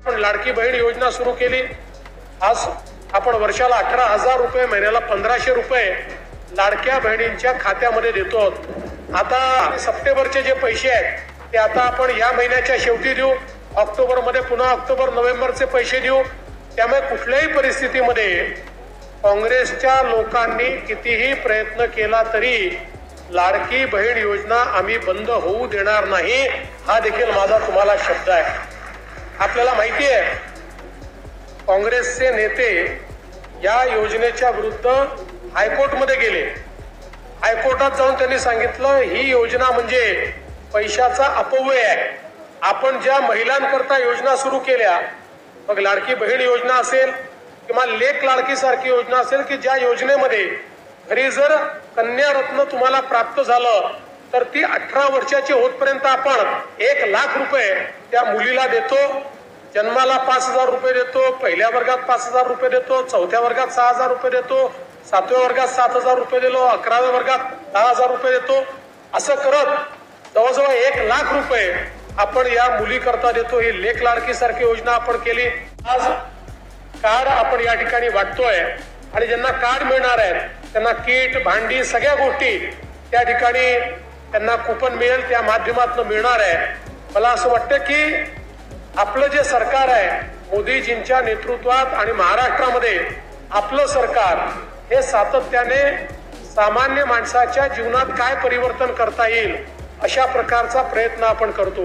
आपण लाडकी बहीण योजना सुरू केली। आज आपण वर्षाला 18,000 रुपये, महिन्याला 1,500 रुपये लाडक्या बहिणींच्या खात्यामध्ये देतो। आता सप्टेंबरचे जे पैसे आहेत ते आता आपण या महिन्याच्या शेवटी देऊ, ऑक्टोबरमध्ये पुन्हा ऑक्टोबर नोव्हेंबरचे पैसे देऊ। त्यामुळे कुठल्याही परिस्थितीमध्ये काँग्रेसच्या लोकांनी कितीही प्रयत्न केला तरी लाडकी बहीण योजना आम्ही बंद होऊ देणार नाही, हा देखील माझा तुम्हाला शब्द आहे। आपल्याला माहिती आहे काँग्रेसचे नेते या योजनेच्या विरुद्ध हायकोर्टमध्ये गेले। हायकोर्टात जाऊन त्यांनी सांगितलं ही योजना म्हणजे पैशाचा अपव्यय आहे। आपण ज्या महिलांकरता योजना सुरू केल्या, मग लाडकी बहीण योजना असेल किंवा लेक लाडकी सारखी योजना असेल की ज्या योजनेमध्ये घरी जर कन्या रत्न तुम्हाला प्राप्त झालं तर ती 18 वर्षाची होतपर्यंत आपण 1 लाख रुपये त्या मुलीला देतो। जन्माला 5,000 रुपये देतो, पहिल्या वर्गात 5,000 रुपये देतो, चौथ्या वर्गात 6,000 रुपये देतो, 7व्या वर्गात 7,000 रुपये दिलो, 11व्या वर्गात 10,000 रुपये देतो। असं करत जवळजवळ 1 लाख रुपये आपण या मुलीकरता देतो। ही लेक लाडकी सारखी योजना आपण केली। आज कार्ड आपण या ठिकाणी वाटतोय आणि ज्यांना कार्ड मिळणार आहेत त्यांना किट, भांडी, सगळ्या गोष्टी त्या ठिकाणी त्यांना कुपन मिळेल, त्या माध्यमातून मिळणार आहे। मला असं वाटतं की आपलं जे सरकार आहे मोदीजींच्या नेतृत्वात आणि महाराष्ट्रामध्ये आपलं सरकार हे सातत्याने सामान्य माणसाच्या जीवनात काय परिवर्तन करता येईल अशा प्रकारचा प्रयत्न आपण करतो।